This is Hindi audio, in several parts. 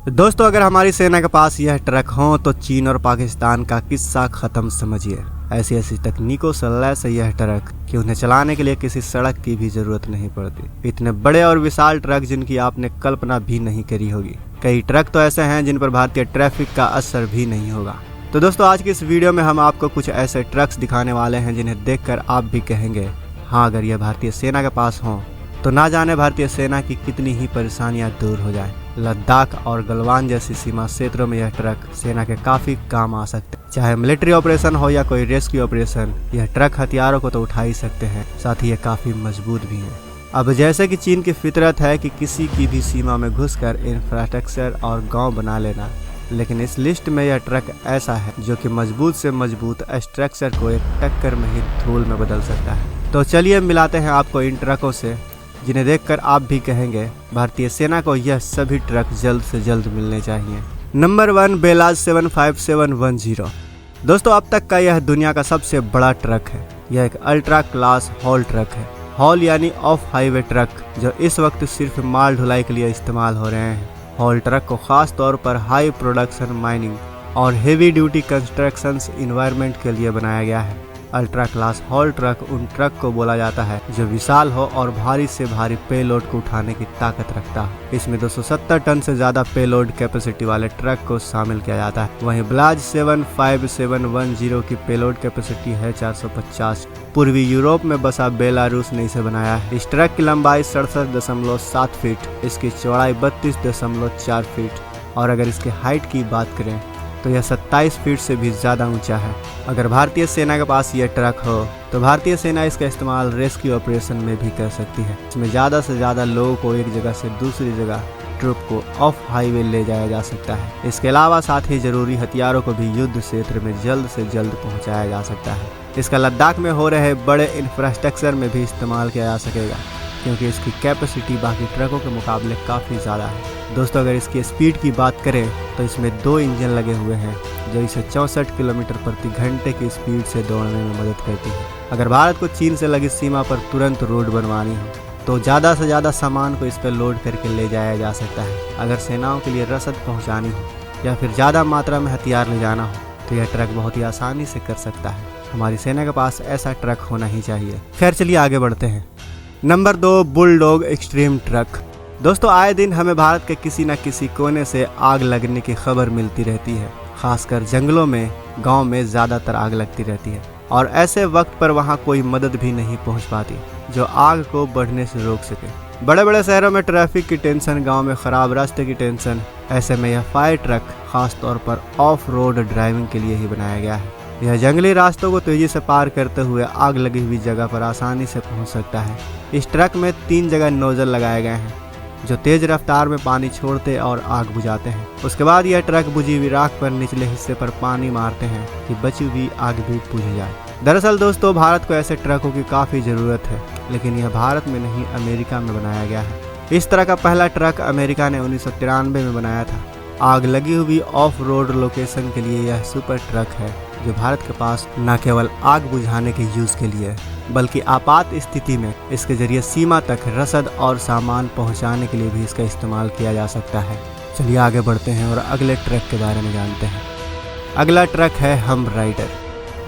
दोस्तों, अगर हमारी सेना के पास यह ट्रक हो तो चीन और पाकिस्तान का किस्सा खत्म समझिए। ऐसी ऐसी तकनीकों से लैस है यह ट्रक कि उन्हें चलाने के लिए किसी सड़क की भी जरूरत नहीं पड़ती। इतने बड़े और विशाल ट्रक जिनकी आपने कल्पना भी नहीं करी होगी। कई ट्रक तो ऐसे हैं जिन पर भारतीय ट्रैफिक का असर भी नहीं होगा। तो दोस्तों, आज की इस वीडियो में हम आपको कुछ ऐसे ट्रक्स दिखाने वाले हैं जिन्हें देखकर आप भी कहेंगे हाँ, अगर यह भारतीय सेना के पास हो तो ना जाने भारतीय सेना की कितनी ही परेशानियां दूर हो जाएं। लद्दाख और गलवान जैसी सीमा क्षेत्रों में यह ट्रक सेना के काफी काम आ सकते हैं। चाहे मिलिट्री ऑपरेशन हो या कोई रेस्क्यू ऑपरेशन, यह ट्रक हथियारों को तो उठा ही सकते हैं, साथ ही ये काफी मजबूत भी हैं। अब जैसे कि चीन की फितरत है कि किसी की भी सीमा में घुसकर इंफ्रास्ट्रक्चर और गांव बना लेना, लेकिन इस लिस्ट में यह ट्रक ऐसा है जो कि मजबूत से मजबूत स्ट्रक्चर को एक टक्कर में ही धूल में बदल सकता है। तो चलिए मिलाते हैं आपको इन ट्रकों से जिन्हें देखकर आप भी कहेंगे भारतीय सेना को यह सभी ट्रक जल्द से जल्द मिलने चाहिए। Number 1, BelAZ 75710। दोस्तों, अब तक का यह दुनिया का सबसे बड़ा ट्रक है। यह एक अल्ट्रा क्लास हॉल ट्रक है। हॉल यानी ऑफ हाईवे ट्रक, जो इस वक्त सिर्फ माल ढुलाई के लिए इस्तेमाल हो रहे हैं। हॉल ट्रक को खास तौर पर हाई प्रोडक्शन माइनिंग और हेवी ड्यूटी कंस्ट्रक्शन इन्वायरमेंट के लिए बनाया गया है। अल्ट्रा क्लास हॉल ट्रक उन ट्रक को बोला जाता है जो विशाल हो और भारी से भारी पेलोड को उठाने की ताकत रखता है। इसमें 270 टन से ज्यादा पेलोड कैपेसिटी वाले ट्रक को शामिल किया जाता है। वहीं बेलाज 75710 की पेलोड कैपेसिटी है 450। पूर्वी यूरोप में बसा बेलारूस ने इसे बनाया है। इस ट्रक की लंबाई 67.7 फीट, इसकी चौड़ाई 32.4 फीट और अगर इसके हाइट की बात करें तो यह 27 फीट से भी ज़्यादा ऊंचा है। अगर भारतीय सेना के पास यह ट्रक हो तो भारतीय सेना इसका इस्तेमाल रेस्क्यू ऑपरेशन में भी कर सकती है। इसमें ज़्यादा से ज़्यादा लोगों को एक जगह से दूसरी जगह ट्रुप को ऑफ हाईवे ले जाया जा सकता है। इसके अलावा साथ ही जरूरी हथियारों को भी युद्ध क्षेत्र में जल्द से जल्द पहुँचाया जा सकता है। इसका लद्दाख में हो रहे बड़े इंफ्रास्ट्रक्चर में भी इस्तेमाल किया जा सकेगा, क्योंकि इसकी कैपेसिटी बाकी ट्रकों के मुकाबले काफ़ी ज़्यादा है। दोस्तों, अगर इसकी स्पीड की बात करें तो इसमें 2 इंजन लगे हुए हैं जो इसे 64 किलोमीटर प्रति घंटे की स्पीड से दौड़ने में मदद करती है। अगर भारत को चीन से लगी सीमा पर तुरंत रोड बनवानी हो तो ज़्यादा से ज़्यादा सामान को इस पर लोड करके ले जाया जा सकता है। अगर सेनाओं के लिए रसद पहुँचानी हो या फिर ज़्यादा मात्रा में हथियार ले जाना हो तो यह ट्रक बहुत ही आसानी से कर सकता है। हमारी सेना के पास ऐसा ट्रक होना ही चाहिए। खैर, चलिए आगे बढ़ते हैं। Number 2, bulldog extreme truck. दोस्तों, आए दिन हमें भारत के किसी न किसी कोने से आग लगने की खबर मिलती रहती है। खासकर जंगलों में, गांव में ज़्यादातर आग लगती रहती है और ऐसे वक्त पर वहां कोई मदद भी नहीं पहुंच पाती जो आग को बढ़ने से रोक सके। बड़े बड़े शहरों में ट्रैफिक की टेंशन, गांव में खराब रास्ते की टेंशन, ऐसे में यह फायर ट्रक खास तौर पर ऑफ रोड ड्राइविंग के लिए ही बनाया गया है। यह जंगली रास्तों को तेजी से पार करते हुए आग लगी हुई जगह पर आसानी से पहुंच सकता है। इस ट्रक में 3 जगह नोजल लगाए गए हैं जो तेज रफ्तार में पानी छोड़ते और आग बुझाते हैं। उसके बाद यह ट्रक बुझी हुई राख पर निचले हिस्से पर पानी मारते हैं कि बची हुई आग भी बुझ जाए। दरअसल दोस्तों, भारत को ऐसे ट्रकों की काफ़ी ज़रूरत है, लेकिन यह भारत में नहीं अमेरिका में बनाया गया है। इस तरह का पहला ट्रक अमेरिका ने 1993 में बनाया था। आग लगी हुई ऑफ रोड लोकेशन के लिए यह सुपर ट्रक है जो भारत के पास न केवल आग बुझाने के यूज के लिए बल्कि आपात स्थिति में इसके जरिए सीमा तक रसद और सामान पहुंचाने के लिए भी इसका इस्तेमाल किया जा सकता है। चलिए आगे बढ़ते हैं और अगले ट्रक के बारे में जानते हैं। अगला ट्रक है हम राइडर।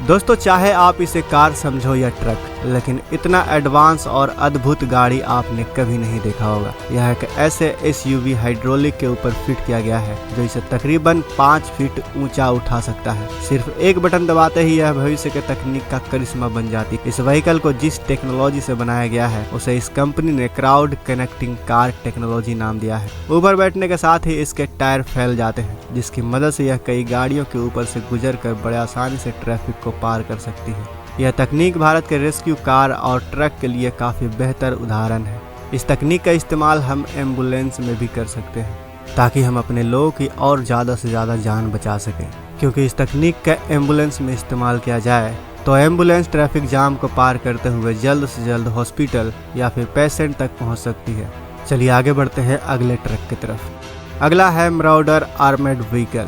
दोस्तों, चाहे आप इसे कार समझो या ट्रक, लेकिन इतना एडवांस और अद्भुत गाड़ी आपने कभी नहीं देखा होगा। यह एक ऐसे SUV हाइड्रोलिक के ऊपर फिट किया गया है जो इसे तकरीबन 5 फीट ऊंचा उठा सकता है। सिर्फ एक बटन दबाते ही यह भविष्य के तकनीक का करिश्मा बन जाती है। इस व्हीकल को जिस टेक्नोलॉजी से बनाया गया है उसे इस कंपनी ने क्राउड कनेक्टिंग कार टेक्नोलॉजी नाम दिया है। ऊपर बैठने के साथ ही इसके टायर फैल जाते हैं, जिसकी मदद से यह कई गाड़ियों के ऊपर से गुजर कर बड़े आसानी से ट्रैफिक को पार कर सकती है। यह तकनीक भारत के रेस्क्यू कार और ट्रक के लिए काफ़ी बेहतर उदाहरण है। इस तकनीक का इस्तेमाल हम एम्बुलेंस में भी कर सकते हैं ताकि हम अपने लोगों की और ज़्यादा से ज़्यादा जान बचा सकें, क्योंकि इस तकनीक का एम्बुलेंस में इस्तेमाल किया जाए तो एम्बुलेंस ट्रैफिक जाम को पार करते हुए जल्द से जल्द हॉस्पिटल या फिर पेशेंट तक पहुँच सकती है। चलिए आगे बढ़ते हैं अगले ट्रक की तरफ। अगला है मराउडर आर्मेड व्हीकल।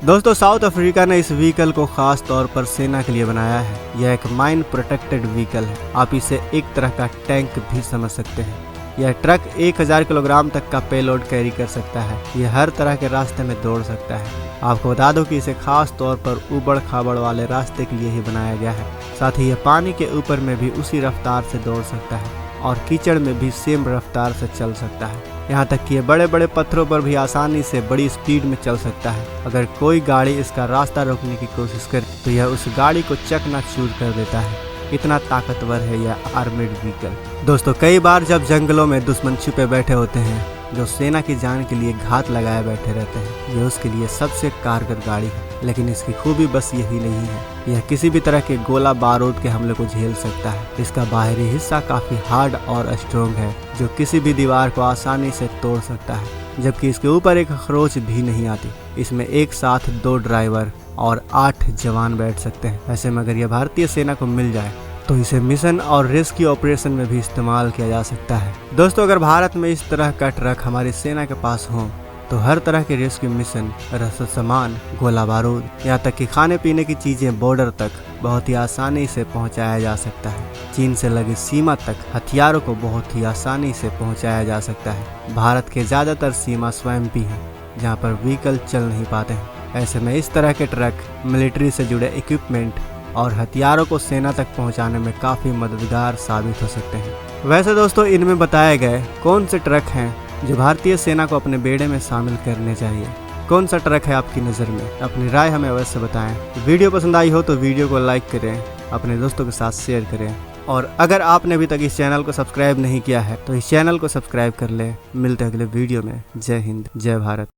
दोस्तों, साउथ अफ्रीका ने इस व्हीकल को खास तौर पर सेना के लिए बनाया है। यह एक माइन प्रोटेक्टेड व्हीकल है। आप इसे एक तरह का टैंक भी समझ सकते हैं। यह ट्रक 1000 किलोग्राम तक का पेलोड कैरी कर सकता है। यह हर तरह के रास्ते में दौड़ सकता है। आपको बता दूं कि इसे खास तौर पर उबड़ खाबड़ वाले रास्ते के लिए ही बनाया गया है। साथ ही यह पानी के ऊपर में भी उसी रफ्तार से दौड़ सकता है और कीचड़ में भी सेम रफ्तार से चल सकता है। यहाँ तक कि ये बड़े बड़े पत्थरों पर भी आसानी से बड़ी स्पीड में चल सकता है। अगर कोई गाड़ी इसका रास्ता रोकने की कोशिश करे तो यह उस गाड़ी को चकनाचूर कर देता है। इतना ताकतवर है यह आर्मेड व्हीकल। दोस्तों, कई बार जब जंगलों में दुश्मन छुपे बैठे होते हैं जो सेना की जान के लिए घात लगाए बैठे रहते हैं, यह उसके लिए सबसे कारगर गाड़ी है। लेकिन इसकी खूबी बस यही नहीं है, यह किसी भी तरह के गोला बारूद के हमले को झेल सकता है। इसका बाहरी हिस्सा काफी हार्ड और स्ट्रॉन्ग है जो किसी भी दीवार को आसानी से तोड़ सकता है। जबकि इसके ऊपर एक खरोच भी नहीं आती। इसमें एक साथ 2 ड्राइवर और 8 जवान बैठ सकते हैं। ऐसे में अगर यह भारतीय सेना को मिल जाए तो इसे मिशन और रेस्क्यू ऑपरेशन में भी इस्तेमाल किया जा सकता है। दोस्तों, अगर भारत में इस तरह का ट्रक हमारी सेना के पास हो तो हर तरह के रेस्क्यू मिशन, रसद सामान, गोला बारूद, यहाँ तक कि खाने पीने की चीजें बॉर्डर तक बहुत ही आसानी से पहुँचाया जा सकता है। चीन से लगी सीमा तक हथियारों को बहुत ही आसानी से पहुँचाया जा सकता है। भारत के ज्यादातर सीमा स्वयं भी है जहाँ पर व्हीकल चल नहीं पाते हैं। ऐसे में इस तरह के ट्रक मिलिट्री से जुड़े इक्विपमेंट और हथियारों को सेना तक पहुंचाने में काफ़ी मददगार साबित हो सकते हैं। वैसे दोस्तों, इनमें बताए गए कौन से ट्रक हैं जो भारतीय सेना को अपने बेड़े में शामिल करने चाहिए? कौन सा ट्रक है आपकी नज़र में? अपनी राय हमें अवश्य बताएं। वीडियो पसंद आई हो तो वीडियो को लाइक करें, अपने दोस्तों के साथ शेयर करें और अगर आपने अभी तक इस चैनल को सब्सक्राइब नहीं किया है तो इस चैनल को सब्सक्राइब कर लें। मिलते हैं अगले वीडियो में। जय हिंद, जय भारत।